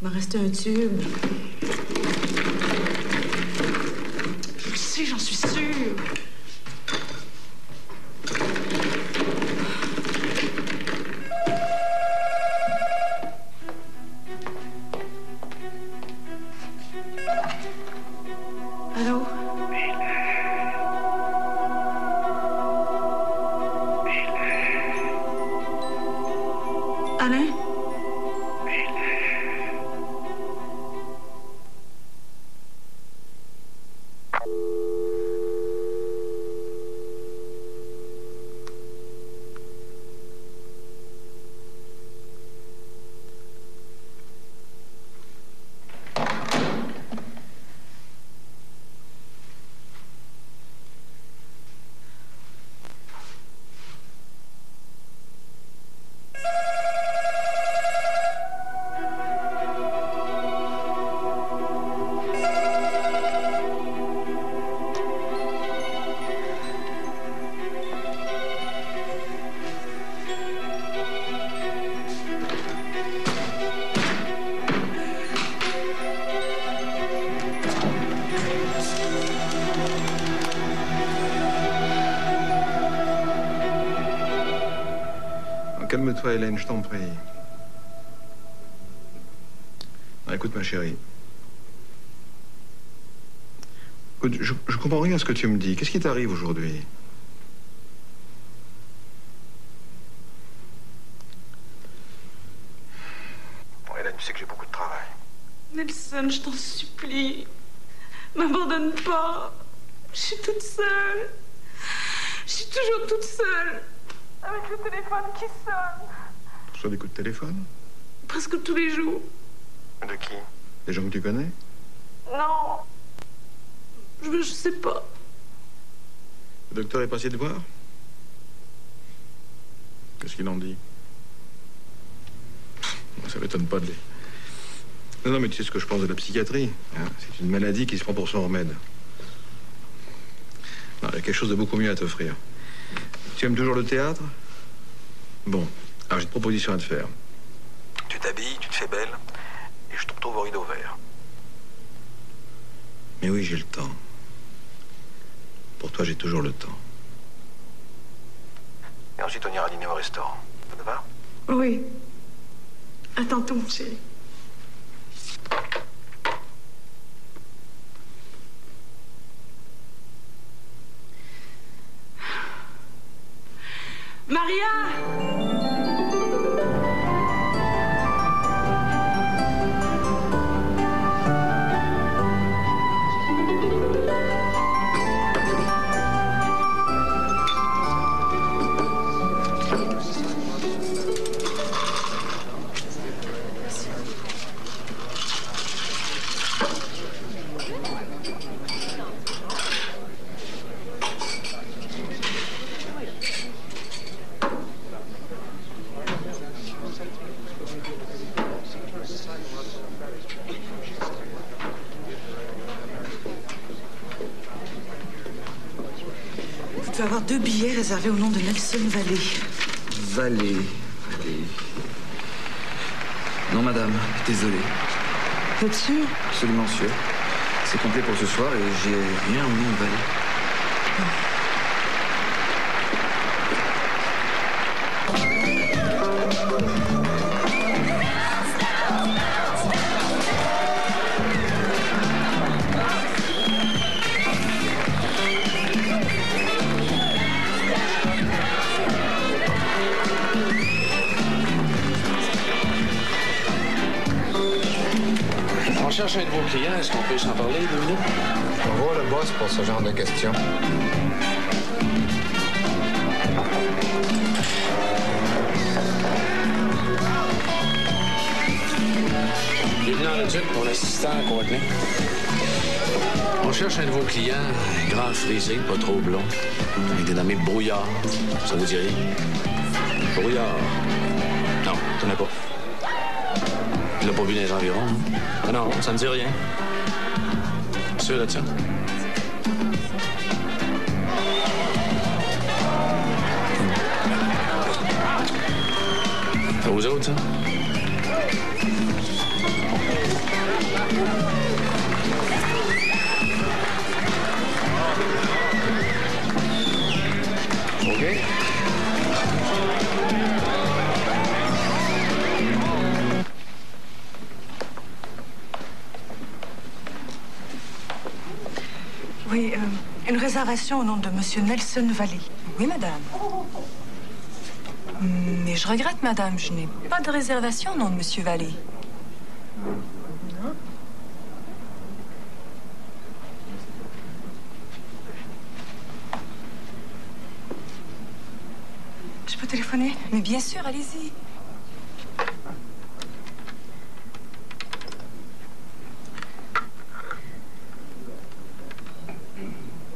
Il m'a resté un tube. Je le sais, j'en suis sûre. Allô? Alain? Calme-toi, Hélène, je t'en prie. Ah, écoute, ma chérie. Écoute, je comprends rien à ce que tu me dis. Qu'est-ce qui t'arrive aujourd'hui? Bon, Hélène, tu sais que j'ai beaucoup de travail. Nelson, je t'en supplie. M'abandonne pas. Je suis toute seule. Je suis toujours toute seule. Avec le téléphone qui sonne. Tu reçois des coups de téléphone? Presque tous les jours. De qui? Des gens que tu connais? Non. Je sais pas. Le docteur est passé te voir? Qu'est-ce qu'il en dit? Ça m'étonne pas de lui. Non, mais tu sais ce que je pense de la psychiatrie. Hein? C'est une maladie qui se prend pour son remède. Non, il y a quelque chose de beaucoup mieux à t'offrir. Tu aimes toujours le théâtre? Bon, alors j'ai une proposition à te faire. Tu t'habilles, tu te fais belle, et je te retrouve au rideau vert. Mais oui, j'ai le temps. Pour toi, j'ai toujours le temps. Et ensuite, on ira dîner au restaurant. Ça te va? Oui. À tantôt, mon chéri. Maria! Vous devez avoir 2 billets réservés au nom de Nelson Vallée. Vallée. Non, madame, désolé. Vous êtes sûr? Absolument sûr. C'est complet pour ce soir et j'ai rien au nom de Vallée. On cherche un de vos clients. Est-ce qu'on peut s'en parler 2 minutes? On voit le boss pour ce genre de questions. Bienvenue dans l'étude pour l'assistant à Courtney. On cherche un de vos clients, grand frisé, pas trop blond. Il est dénommé Brouillard. Ça vous dit rien? Brouillard. Non, tu n'en as pas. Il l'a pas vu dans les environs. Hein? Ah non, ça me dit rien. Sûr de ça? C'est aux autres, ça? réservation au nom de Monsieur Nelson Valley. Oui, madame. Mais je regrette, madame, je n'ai pas de réservation au nom de Monsieur Valley. Non. Je peux téléphoner? Mais bien sûr, allez-y.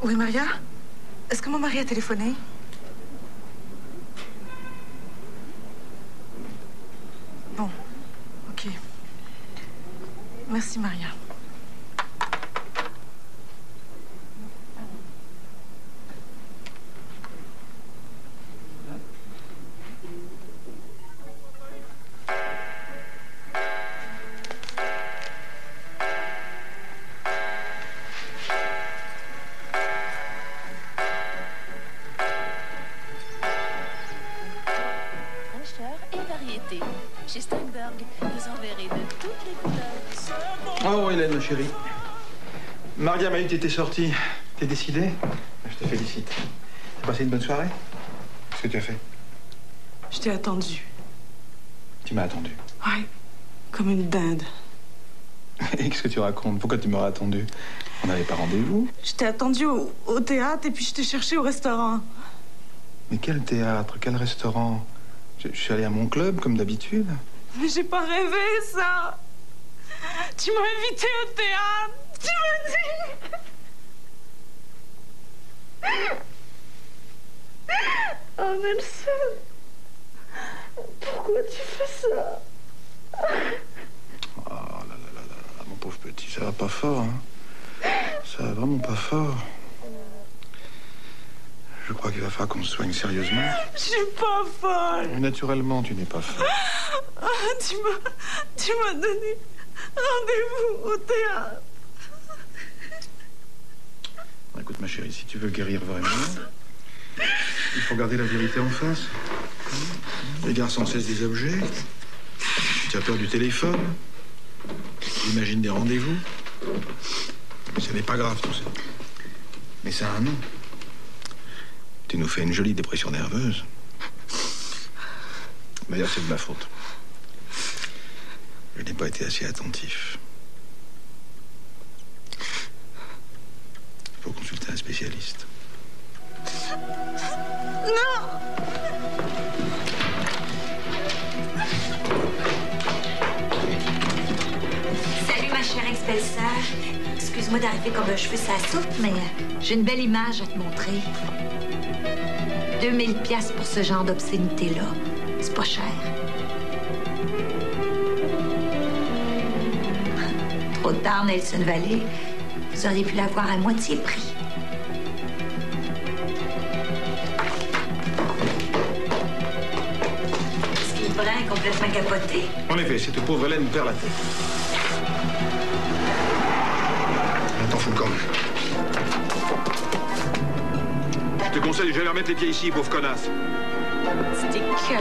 Oui, Maria? Est-ce que mon mari a téléphoné? Bon, ok. Merci, Maria. Chez Steinberg, vous en verrez de toutes les couleurs. Oh, Hélène, ma chérie. Maria m'a dit que t'étais sortie. T'es décidée? Je te félicite. T'as passé une bonne soirée? Qu'est-ce que tu as fait? Je t'ai attendu. Tu m'as attendu? Ouais, comme une dinde. Et qu'est-ce que tu racontes? Pourquoi tu m'aurais attendu? On n'avait pas rendez-vous? Je t'ai attendu au théâtre et puis je t'ai cherché au restaurant. Mais quel théâtre? Quel restaurant? Je suis allé à mon club, comme d'habitude. Mais j'ai pas rêvé, ça. Tu m'as invité au théâtre. Tu m'as dit... Oh, Nelson. Pourquoi tu fais ça? Oh là là là là, mon pauvre petit, ça va pas fort, hein. Ça va vraiment pas fort. Je crois qu'il va falloir qu'on se soigne sérieusement. Je suis pas folle. Naturellement, tu n'es pas folle. Ah, tu m'as donné rendez-vous au théâtre. Écoute, ma chérie, si tu veux guérir vraiment, il faut garder la vérité en face. Regarde sans cesse des objets. Tu as peur du téléphone. Tu imagines des rendez-vous. Mais ce n'est pas grave, tout ça. Mais ça a un nom. Tu nous fais une jolie dépression nerveuse. D'ailleurs, c'est de ma faute. Je n'ai pas été assez attentif. Il faut consulter un spécialiste. Non! Salut, ma chère ex-belle-sœur. Excuse-moi d'arriver comme un cheveu sur la soupe, mais j'ai une belle image à te montrer. 2000 piastres pour ce genre d'obscénité-là. C'est pas cher. Trop tard, Nelson Valley. Vous auriez pu l'avoir à moitié prix. Ce qui est brun est complètement capoté. En effet, cette pauvre Hélène perd la tête. On t'en fout quand même. Je te conseille de jamais remettre les pieds ici, pauvre connasse. C'était cœur.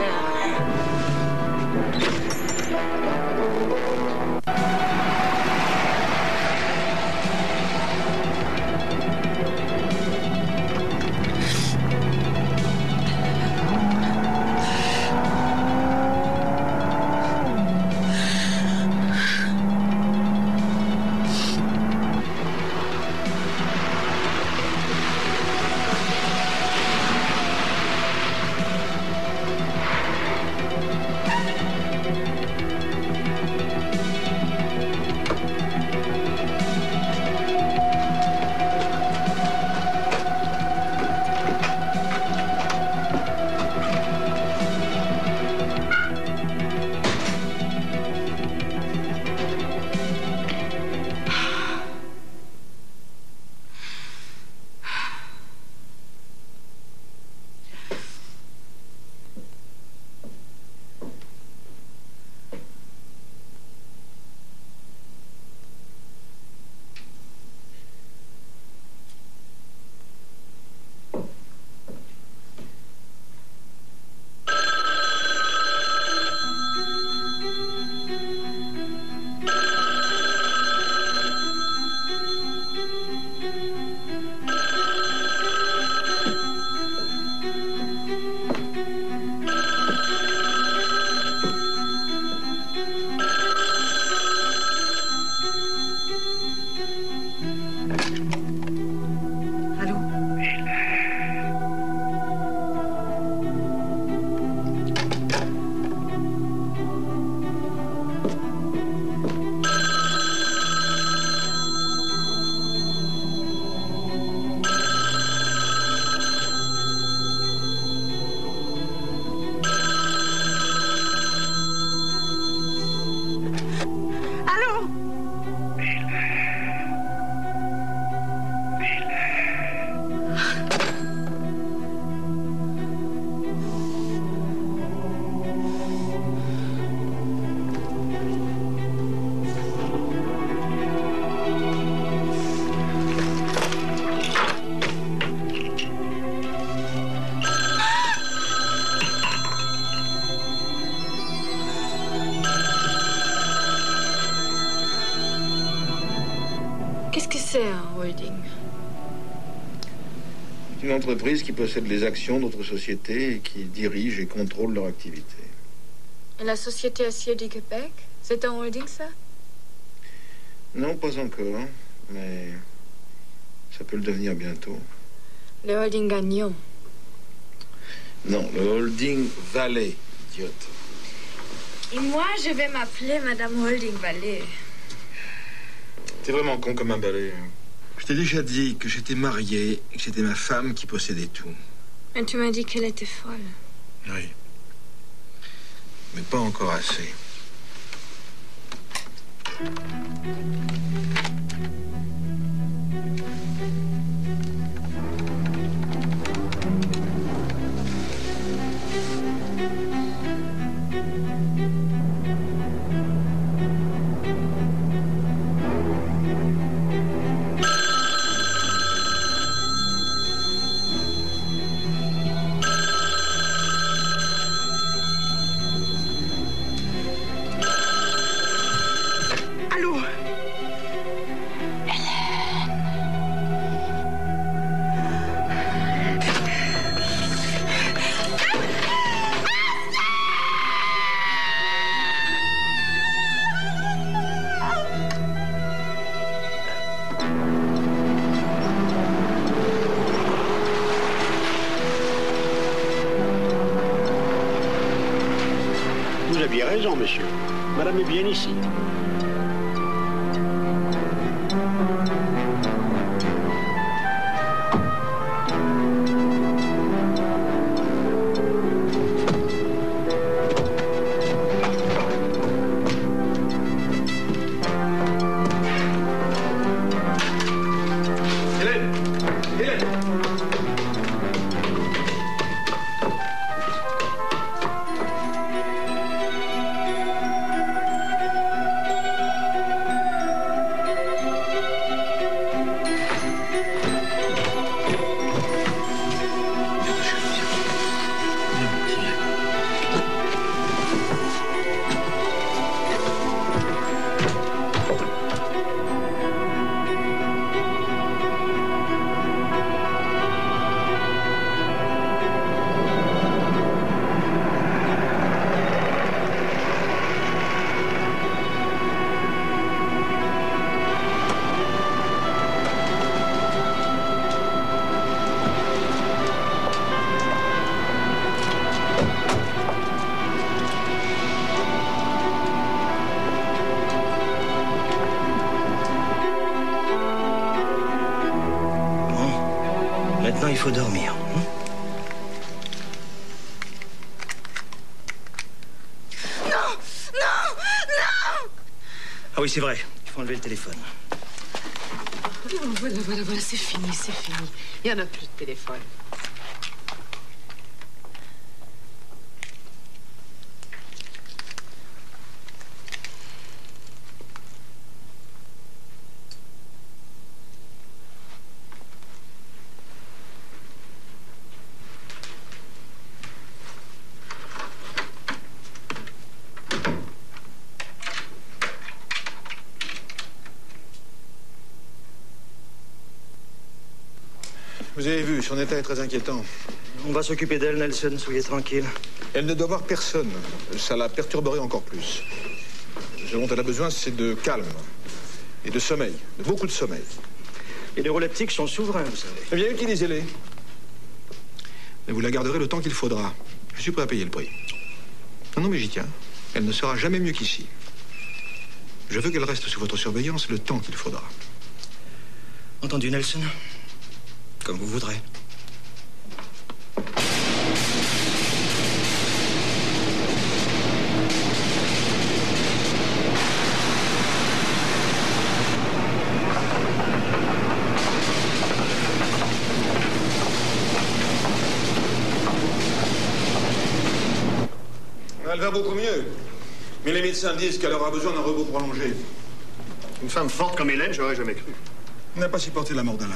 c'est un holding? C'est une entreprise qui possède les actions d'autres sociétés et qui dirige et contrôle leur activité. Et la Société Acier du Québec? C'est un holding, ça? Non, pas encore, mais ça peut le devenir bientôt. Le holding Gagnon. Non, le holding Vallée, idiote. Et moi, je vais m'appeler Madame Holding Vallée. T'es vraiment con comme un balai. Je t'ai déjà dit que j'étais marié et que c'était ma femme qui possédait tout. Et tu m'as dit qu'elle était folle. Oui. Mais pas encore assez. Vous aviez raison, monsieur. Madame est bien ici. Maintenant, il faut dormir. Non! Non! Non! Ah oui, c'est vrai. Il faut enlever le téléphone. Voilà, c'est fini, c'est fini. Il n'y en a plus de téléphone. Vous avez vu, son état est très inquiétant. On va s'occuper d'elle, Nelson, soyez tranquille. Elle ne doit voir personne. Ça la perturberait encore plus. Ce dont elle a besoin, c'est de calme et de sommeil, de beaucoup de sommeil. Les neuroleptiques sont souverains, vous savez. Eh bien, utilisez-les. Mais vous la garderez le temps qu'il faudra. Je suis prêt à payer le prix. Non, mais j'y tiens. Elle ne sera jamais mieux qu'ici. Je veux qu'elle reste sous votre surveillance le temps qu'il faudra. Entendu, Nelson? Comme vous voudrez. Elle va beaucoup mieux. Mais les médecins disent qu'elle aura besoin d'un repos prolongé. Une femme forte comme Hélène, j'aurais jamais cru. Elle n'a pas supporté la mort d'Alain.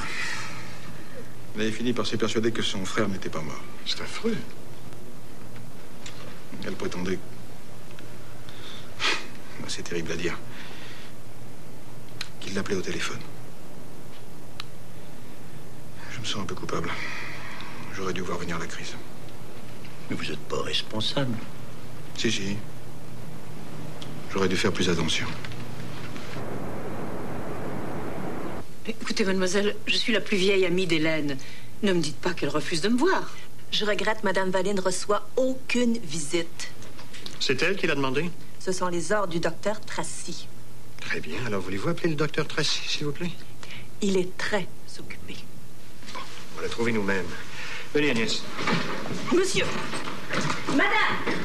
Elle avait fini par se persuader que son frère n'était pas mort. C'est affreux. Elle prétendait... C'est terrible à dire. Qu'il l'appelait au téléphone. Je me sens un peu coupable. J'aurais dû voir venir la crise. Mais vous n'êtes pas responsable. Si. J'aurais dû faire plus attention. Écoutez, mademoiselle, je suis la plus vieille amie d'Hélène. Ne me dites pas qu'elle refuse de me voir. Je regrette, Madame Vallée ne reçoit aucune visite. C'est elle qui l'a demandé? Ce sont les ordres du docteur Tracy. Très bien. Alors, voulez-vous appeler le docteur Tracy, s'il vous plaît? Il est très occupé. Bon, on va la trouver nous-mêmes. Venez, Agnès. Monsieur! Madame!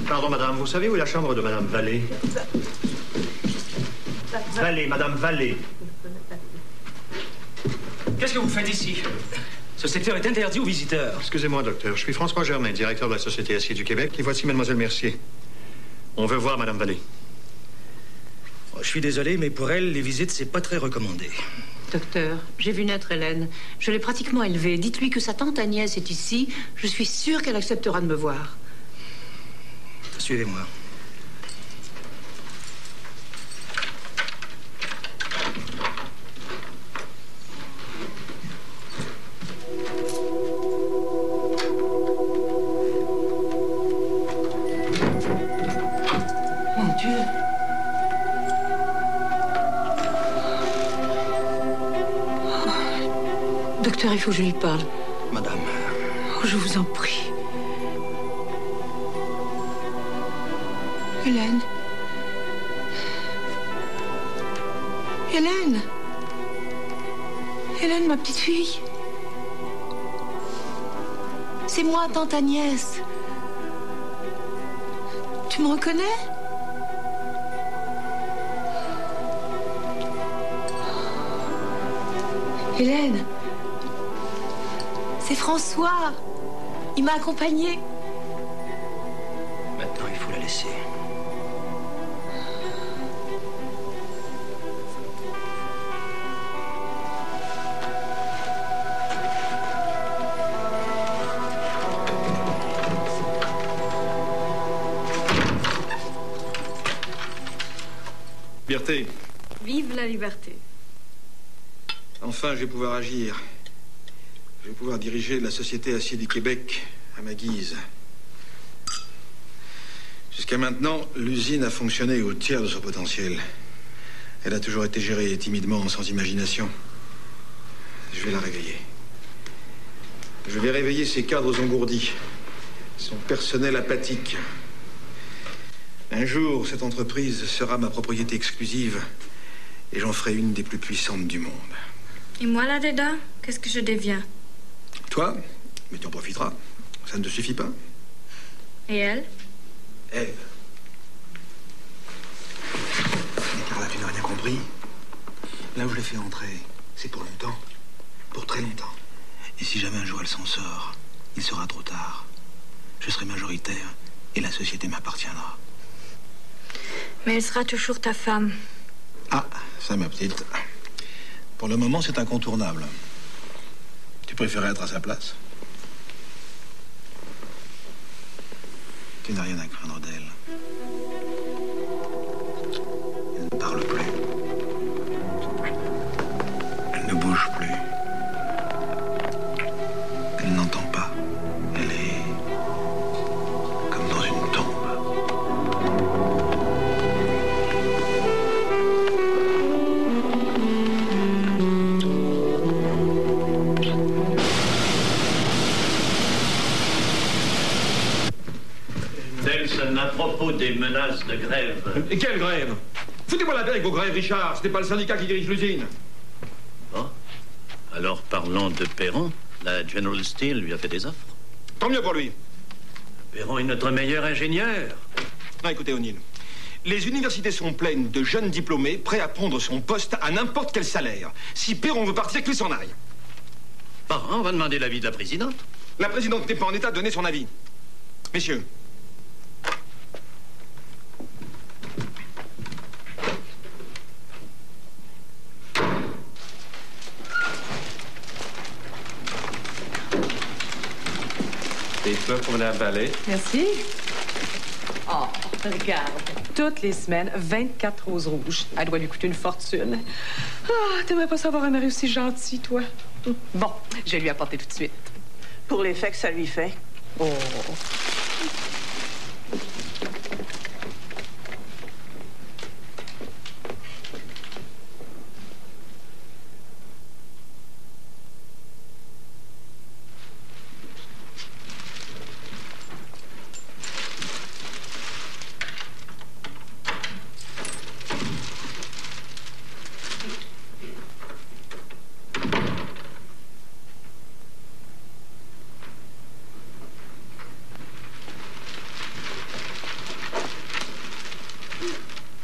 Pardon, madame, vous savez où est la chambre de madame Vallée? Vallée, madame Vallée. Qu'est-ce que vous faites ici? Ce secteur est interdit aux visiteurs. Excusez-moi, docteur. Je suis François Germain, directeur de la Société Acier du Québec. Et voici mademoiselle Mercier. On veut voir madame Vallée. Oh, je suis désolé, mais pour elle, les visites, c'est pas très recommandé. Docteur, j'ai vu naître Hélène. Je l'ai pratiquement élevée. Dites-lui que sa tante Agnès est ici. Je suis sûre qu'elle acceptera de me voir. Suivez-moi. Mon Dieu. Docteur, il faut que je lui parle. Madame. Oh, je vous en prie. Hélène. Hélène. Hélène, ma petite fille. C'est moi, tante Agnès. Tu me reconnais? Hélène. C'est François. Il m'a accompagnée. Maintenant, il faut la laisser. Liberté. Vive la liberté. Enfin, je vais pouvoir agir. Je vais pouvoir diriger la Société Acier du Québec à ma guise. Jusqu'à maintenant, l'usine a fonctionné au tiers de son potentiel. Elle a toujours été gérée timidement, sans imagination. Je vais la réveiller. Je vais réveiller ses cadres engourdis, son personnel apathique. Un jour, cette entreprise sera ma propriété exclusive et j'en ferai une des plus puissantes du monde. Et moi là-dedans, qu'est-ce que je deviens? Toi, mais tu en profiteras. Ça ne te suffit pas. Et elle? Ève. Mais Carla, tu n'as rien compris. Là où je l'ai fait entrer, c'est pour longtemps. Pour très longtemps. Et si jamais un jour elle s'en sort, il sera trop tard. Je serai majoritaire et la société m'appartiendra. Mais elle sera toujours ta femme. Ah, ça, ma petite. Pour le moment, c'est incontournable. Tu préférais être à sa place? Tu n'as rien à craindre d'elle. Elle ne parle plus. Elle ne bouge plus. Elle n'entend pas. Elle est comme dans une tombe. Nelson, à propos des menaces de grève. Et quelle grève? Foutez-moi la paix avec vos grèves, Richard. Ce n'est pas le syndicat qui dirige l'usine. Bon. Alors parlons de Perron. La General Steel lui a fait des offres. Tant mieux pour lui. Perron est notre meilleur ingénieur. Non, écoutez, O'Neill. Les universités sont pleines de jeunes diplômés prêts à prendre son poste à n'importe quel salaire. Si Perron veut partir, qu'il s'en aille. Bon, on va demander l'avis de la présidente. La présidente n'est pas en état de donner son avis. Messieurs. Des fleurs pour Mme Vallée. Merci. Oh, regarde. Toutes les semaines, 24 roses rouges. Elle doit lui coûter une fortune. Ah, t'aimerais pas savoir un mari aussi gentil, toi. Bon, je vais lui apporter tout de suite. Pour l'effet que ça lui fait. Oh.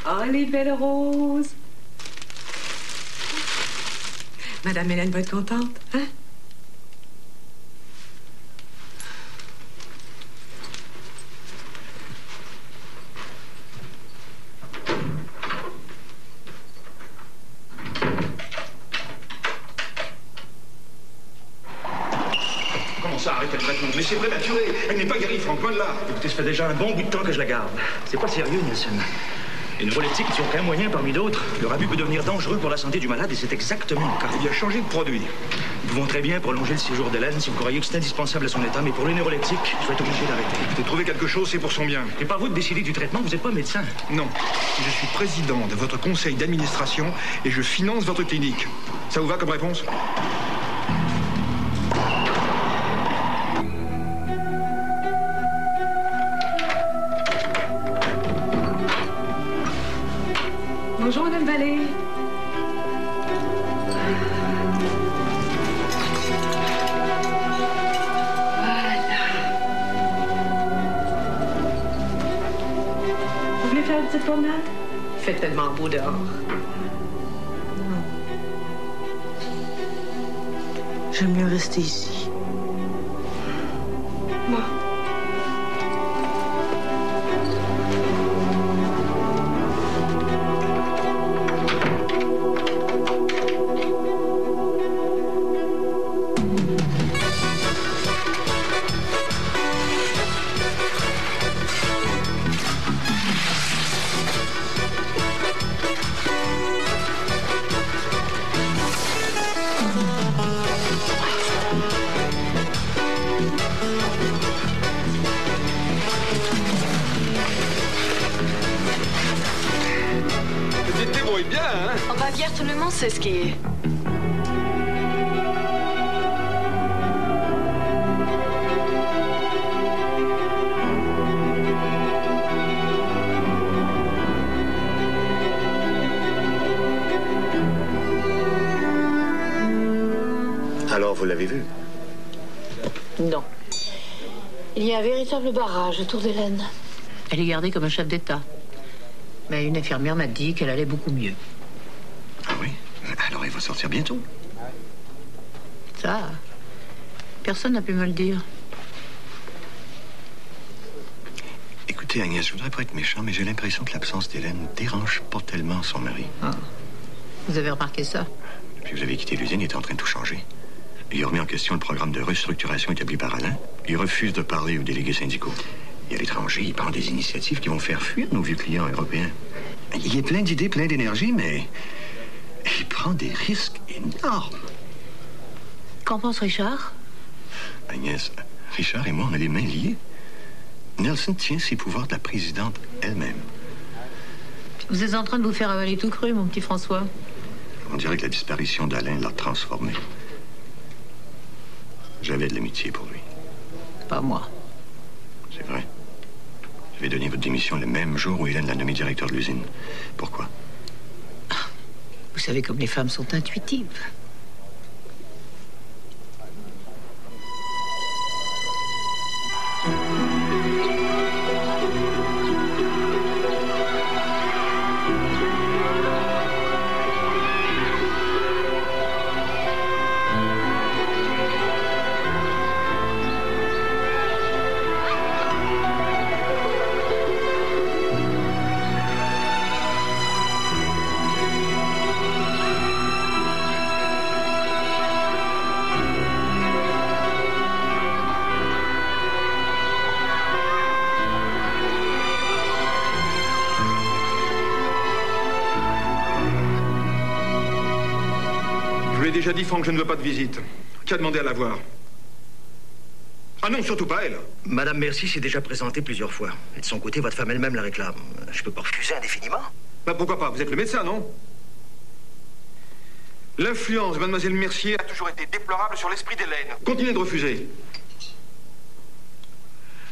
Oh, les belles roses. Madame Hélène va être contente, hein? Comment ça, arrêtez le traitement? Mais c'est prématuré. Elle n'est pas guérie, Franck, loin de là. Écoutez, ça fait déjà un bon bout de temps que je la garde. C'est pas sérieux, Nielsen. Les neuroleptiques ne sont qu'un moyen parmi d'autres. Le abus peut devenir dangereux pour la santé du malade et c'est exactement le cas. Il a changé de produit. Nous pouvons très bien prolonger le séjour d'Hélène si vous croyez que c'est indispensable à son état, mais pour les neuroleptiques, je vais être obligé d'arrêter. Vous trouvez quelque chose, c'est pour son bien. C'est pas vous de décider du traitement, vous n'êtes pas médecin. Non. Je suis président de votre conseil d'administration et je finance votre clinique. Ça vous va comme réponse? Bonjour, Madame Vallée. Vous voulez faire une petite promenade? Il fait tellement beau dehors. J'aime mieux rester ici. Moi. En Bavière, tout le monde sait skier. Alors, vous l'avez vu? Non. Il y a un véritable barrage autour d'Hélène. Elle est gardée comme un chef d'État. Mais une infirmière m'a dit qu'elle allait beaucoup mieux. Ah oui? Alors il va sortir bientôt. Ça, personne n'a pu me le dire. Écoutez, Agnès, je voudrais pas être méchant, mais j'ai l'impression que l'absence d'Hélène ne dérange pas tellement son mari. Ah. Vous avez remarqué ça? Depuis que vous avez quitté l'usine, il est en train de tout changer. Il a remis en question le programme de restructuration établi par Alain. Il refuse de parler aux délégués syndicaux. Et à l'étranger, il prend des initiatives qui vont faire fuir nos vieux clients européens. Il est plein d'idées, plein d'énergie, mais il prend des risques énormes. Qu'en pense Richard? Agnès, Richard et moi, on a les mains liées. Nelson tient ses pouvoirs de la présidente elle-même. Vous êtes en train de vous faire avaler tout cru, mon petit François. On dirait que la disparition d'Alain l'a transformé. J'avais de l'amitié pour lui. Pas moi. C'est vrai. Vous avez donné votre démission le même jour où Hélène l'a nommé directeur de l'usine. Pourquoi? Vous savez comme les femmes sont intuitives. lui ai déjà dit, Franck, je ne veux pas de visite. Qui a demandé à la voir? Ah non, surtout pas elle. Madame Mercier s'est déjà présentée plusieurs fois. Et de son côté, votre femme elle-même la réclame. Je peux pas refuser indéfiniment. Bah pourquoi pas? Vous êtes le médecin, non? L'influence de mademoiselle Mercier a toujours été déplorable sur l'esprit d'Hélène. Continuez de refuser.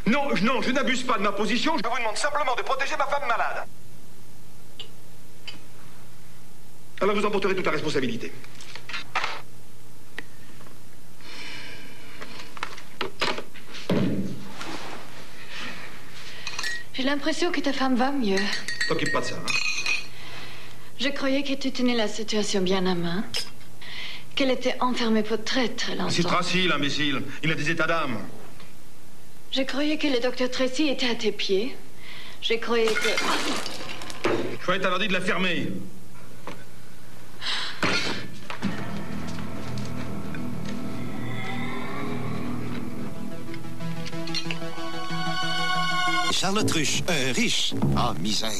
Non, je n'abuse pas de ma position. Je vous demande simplement de protéger ma femme malade. Alors vous en porterez toute la responsabilité. J'ai l'impression que ta femme va mieux. T'occupe pas de ça, hein? Je croyais que tu tenais la situation bien à main. Qu'elle était enfermée pour très très longtemps. C'est Tracy, l'imbécile. Il a des états d'âme. Je croyais que le docteur Tracy était à tes pieds. Je croyais que... Je croyais t'avoir dit de la fermer. Charlotte Ruche, riche. Ah, misère.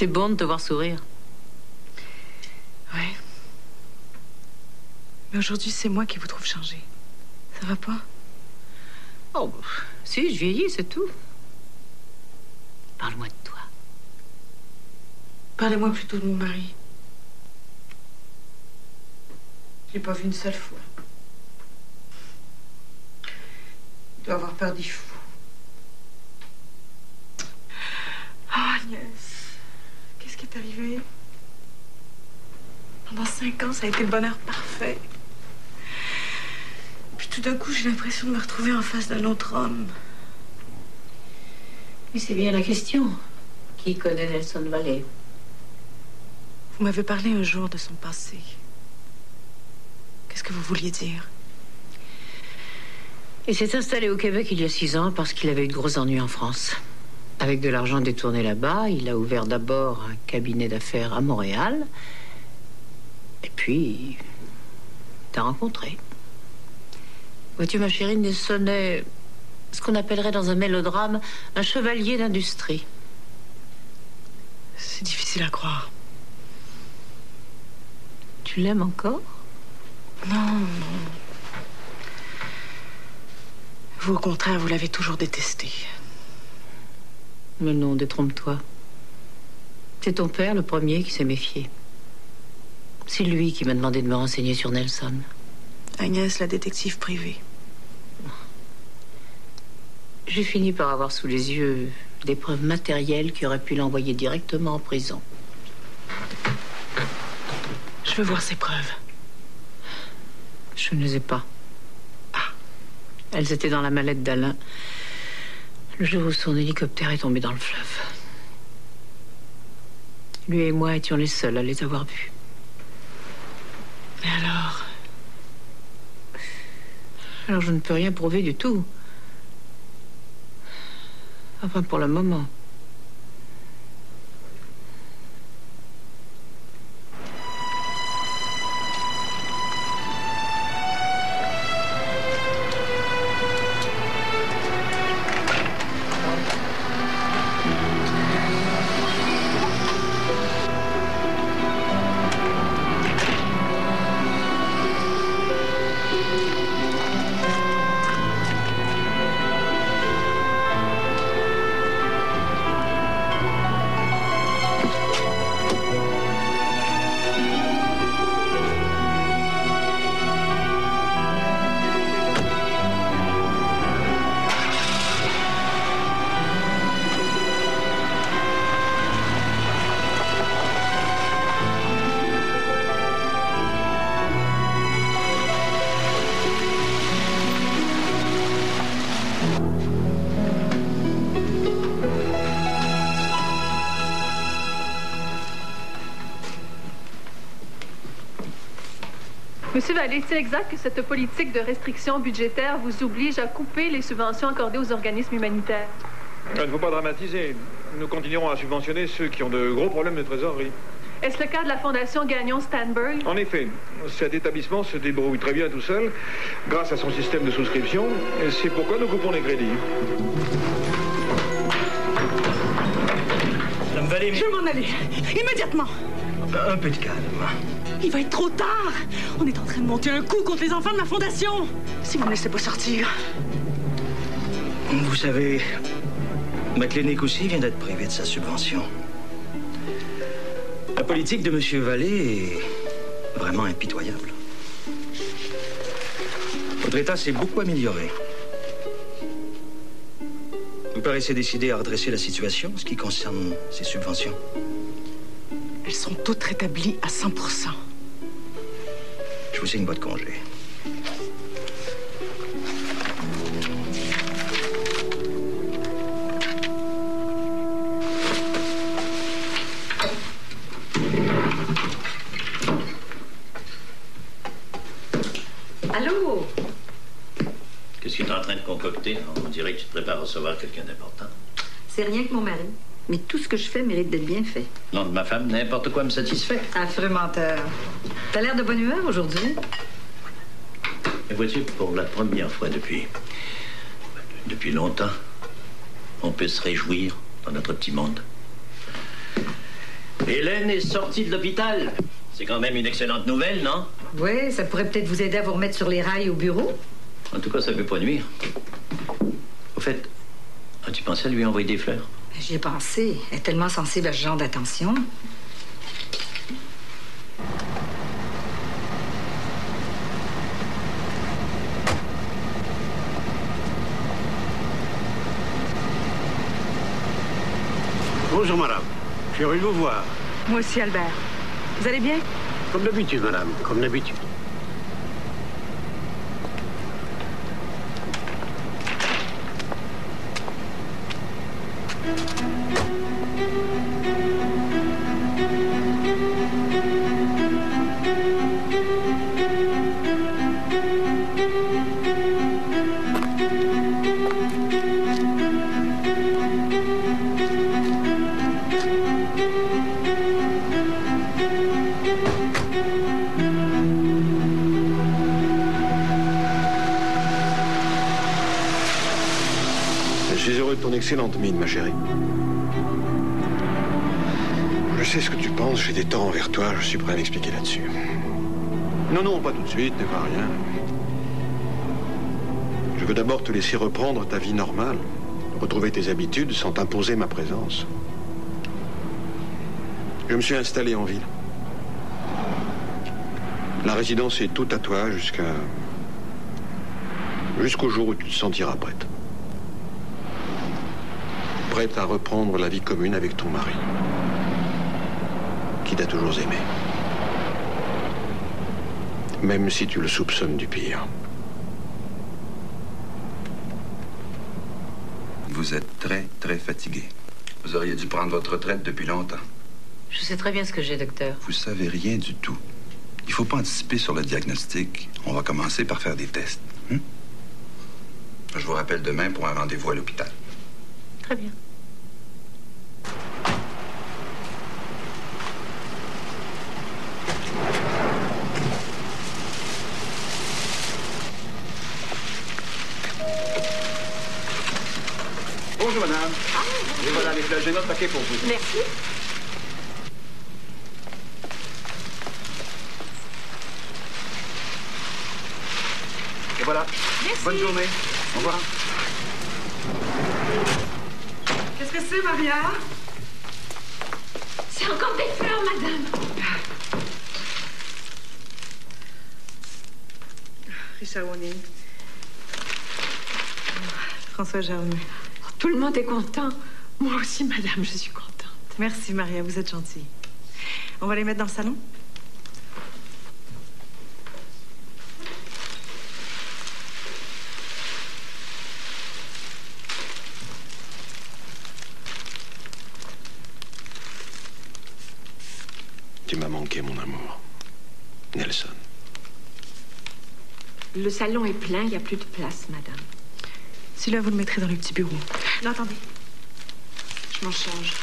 C'est bon de te voir sourire. Ouais. Mais aujourd'hui, c'est moi qui vous trouve changé. Ça va pas? Oh, si, je vieillis, c'est tout. Parle-moi de toi. Parlez-moi plutôt de mon mari. Je l'ai pas vu une seule fois. Il doit avoir peur d'y fou. Ah, Agnès. Qu'est-ce qui est arrivé? Pendant 5 ans, ça a été le bonheur parfait. Puis tout d'un coup, j'ai l'impression de me retrouver en face d'un autre homme. Oui, c'est bien la question. Qui connaît Nelson Valley? Vous m'avez parlé un jour de son passé. Qu'est-ce que vous vouliez dire? Il s'est installé au Québec il y a 6 ans parce qu'il avait eu de gros ennuis en France. Avec de l'argent détourné là-bas, il a ouvert d'abord un cabinet d'affaires à Montréal. Et puis, t'as rencontré. Vois-tu, ma chérie, Nelson est ce qu'on appellerait dans un mélodrame un chevalier d'industrie. C'est difficile à croire. Tu l'aimes encore? Non, non. Vous, au contraire, vous l'avez toujours détesté. Mais non, détrompe-toi. C'est ton père, le premier, qui s'est méfié. C'est lui qui m'a demandé de me renseigner sur Nelson. Agnès, la détective privée. J'ai fini par avoir sous les yeux des preuves matérielles qui auraient pu l'envoyer directement en prison. Je veux voir ces preuves. Je ne les ai pas. Ah. Elles étaient dans la mallette d'Alain le jour où son hélicoptère est tombé dans le fleuve. Lui et moi étions les seuls à les avoir vus. Mais alors? Alors je ne peux rien prouver du tout. Enfin, pour le moment. Monsieur Vallée, est-il exact que cette politique de restriction budgétaire vous oblige à couper les subventions accordées aux organismes humanitaires? Il ne faut pas dramatiser. Nous continuerons à subventionner ceux qui ont de gros problèmes de trésorerie. Est-ce le cas de la Fondation Gagnon-Stanberg? En effet, cet établissement se débrouille très bien tout seul grâce à son système de souscription. Et c'est pourquoi nous coupons les crédits. Madame Vallée, mais... Je vais m'en aller. Immédiatement. Un peu de calme. Il va être trop tard. On est en train de monter un coup contre les enfants de la Fondation. Si vous ne me laissez pas sortir. Vous savez, ma clinique aussi vient d'être privée de sa subvention. La politique de M. Vallée est vraiment impitoyable. Votre État s'est beaucoup amélioré. Vous paraissez décidé à redresser la situation en ce qui concerne ces subventions. Elles sont toutes rétablies à 100%. Je vous signe votre congé. Allô? Qu'est-ce que tu es en train de concocter? On dirait que tu te prépares à recevoir quelqu'un d'important. C'est rien que mon mari. Mais tout ce que je fais mérite d'être bien fait. Nom de ma femme, n'importe quoi me satisfait. Affreux menteur. T'as l'air de bonne humeur aujourd'hui. Et vois-tu, pour la première fois depuis longtemps, on peut se réjouir dans notre petit monde. Hélène est sortie de l'hôpital. C'est quand même une excellente nouvelle, non? Oui, ça pourrait peut-être vous aider à vous remettre sur les rails au bureau. En tout cas, ça ne peut pas nuire. Au fait, as-tu pensé à lui envoyer des fleurs? J'y ai pensé. Elle est tellement sensible à ce genre d'attention. Bonjour, madame. Je suis heureux de vous voir. Moi aussi, Albert. Vous allez bien? Comme d'habitude, madame. Comme d'habitude. Excellente mine, ma chérie. Je sais ce que tu penses, j'ai des torts envers toi, je suis prêt à m'expliquer là-dessus. Non, pas tout de suite, ne va rien. Je veux d'abord te laisser reprendre ta vie normale, retrouver tes habitudes sans t'imposer ma présence. Je me suis installé en ville. La résidence est toute à toi jusqu'au jour où tu te sentiras prête. Prête à reprendre la vie commune avec ton mari, qui t'a toujours aimé. Même si tu le soupçonnes du pire. Vous êtes très, très fatigué. Vous auriez dû prendre votre retraite depuis longtemps. Je sais très bien ce que j'ai, docteur. Vous savez rien du tout. Il faut pas anticiper sur le diagnostic. On va commencer par faire des tests. Je vous rappelle demain pour un rendez-vous à l'hôpital. Très bien. Bonjour, madame. Et voilà les fleurs. J'ai notre paquet pour vous. Merci. Et voilà. Merci. Bonne journée. Au revoir. Qu'est-ce que c'est, Maria? C'est encore des fleurs, madame. Richard O'Neill. François Germain. Tout le monde est content. Moi aussi, madame, je suis contente. Merci, Maria, vous êtes gentille. On va les mettre dans le salon? Tu m'as manqué, mon amour. Nelson. Le salon est plein, il n'y a plus de place, madame. Celui-là, vous le mettrez dans le petit bureau. Non, attendez. Je m'en change.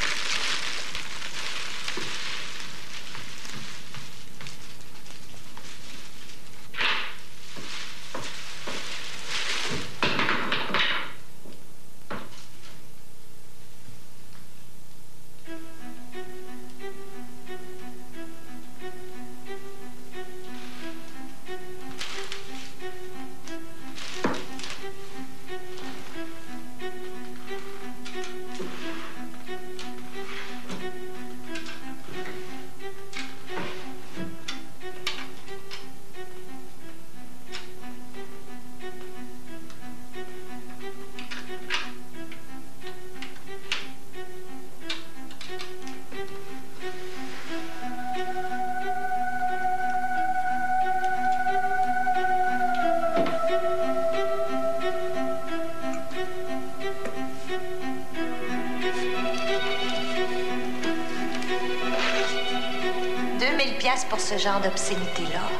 Pour ce genre d'obscénité-là,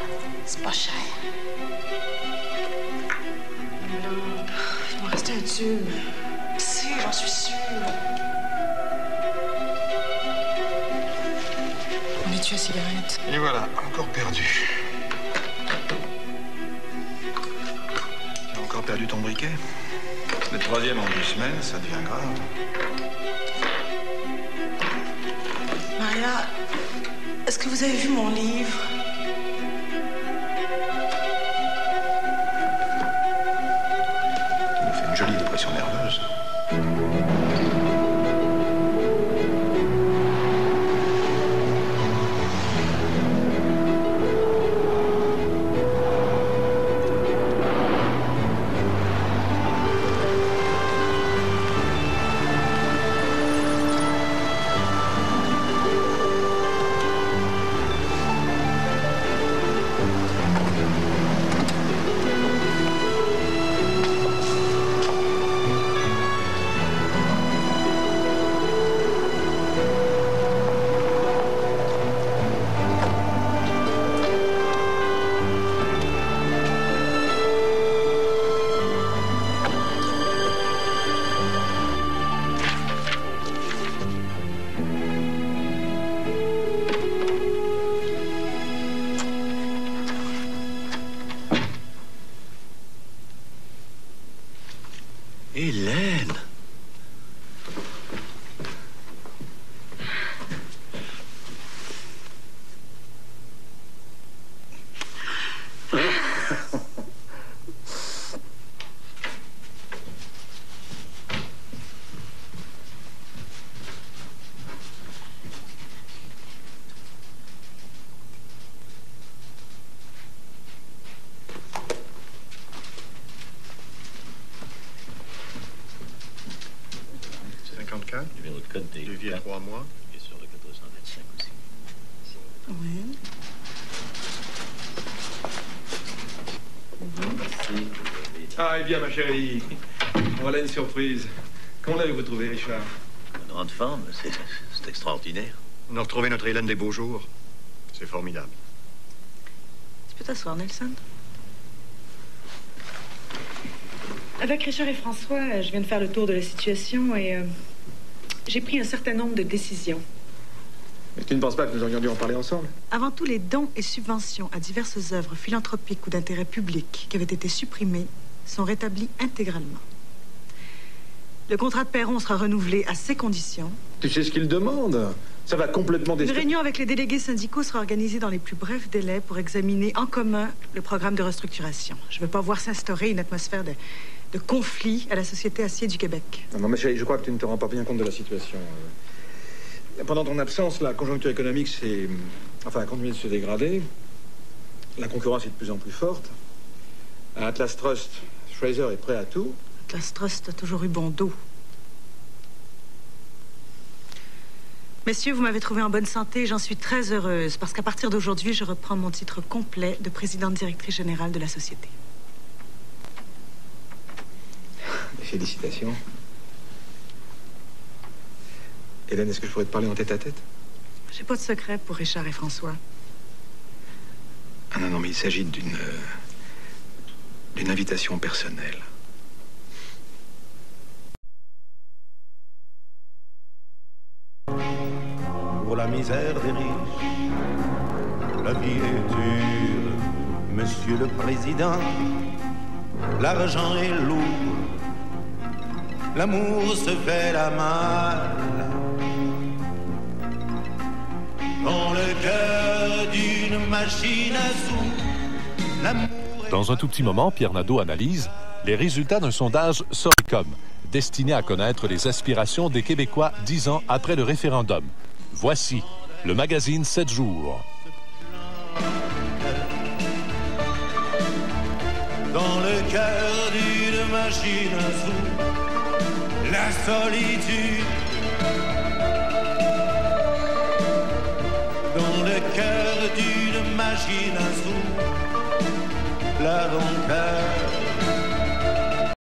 c'est pas cher. Non, il m'en restait un tube. Si, j'en suis sûre. On est tué à cigarette. Et voilà, encore perdu. Tu as encore perdu ton briquet? Le troisième en 2 semaines, ça devient grave. Maria, est-ce que vous avez vu mon livre? Ça nous fait une jolie dépression nerveuse. Hélène! Numéro de code des devis à 3 mois. Et sur le 425 aussi. Oui. Ah, eh bien, ma chérie, voilà une surprise. Comment l'avez-vous trouvé, Richard? En grande forme, c'est extraordinaire. On a retrouvé notre Hélène des beaux jours. C'est formidable. Tu peux t'asseoir, Nelson? Avec Richard et François, je viens de faire le tour de la situation et j'ai pris un certain nombre de décisions. Mais tu ne penses pas que nous aurions dû en parler ensemble? Avant tout, les dons et subventions à diverses œuvres philanthropiques ou d'intérêt public qui avaient été supprimés sont rétablis intégralement. Le contrat de Perron sera renouvelé à ces conditions. Tu sais ce qu'il demande? Ça va complètement Une réunion avec les délégués syndicaux sera organisée dans les plus brefs délais pour examiner en commun le programme de restructuration. Je ne veux pas voir s'instaurer une atmosphère de conflit à la Société Acier du Québec. Non, mais chérie, je crois que tu ne te rends pas bien compte de la situation. Pendant ton absence, la conjoncture économique a continué de se dégrader. La concurrence est de plus en plus forte. À Atlas Trust, Fraser est prêt à tout. Atlas Trust a toujours eu bon dos. Messieurs, vous m'avez trouvé en bonne santé et j'en suis très heureuse parce qu'à partir d'aujourd'hui, je reprends mon titre complet de présidente directrice générale de la société. Félicitations. Hélène, est-ce que je pourrais te parler en tête-à-tête? J'ai pas de secret pour Richard et François. Ah non, mais il s'agit d'une d'une invitation personnelle. Pour la misère des riches, la vie est dure, Monsieur le Président. L'argent est lourd, l'amour se fait la malle. Dans le cœur d'une machine à sous, l'amour... Dans un tout petit moment, Pierre Nadeau analyse les résultats d'un sondage Soricom, destiné à connaître les aspirations des Québécois 10 ans après le référendum. Voici le magazine 7 jours. Dans le cœur d'une machine à sous, la solitude. Dans le cœur d'une machine à sous, la rancœur.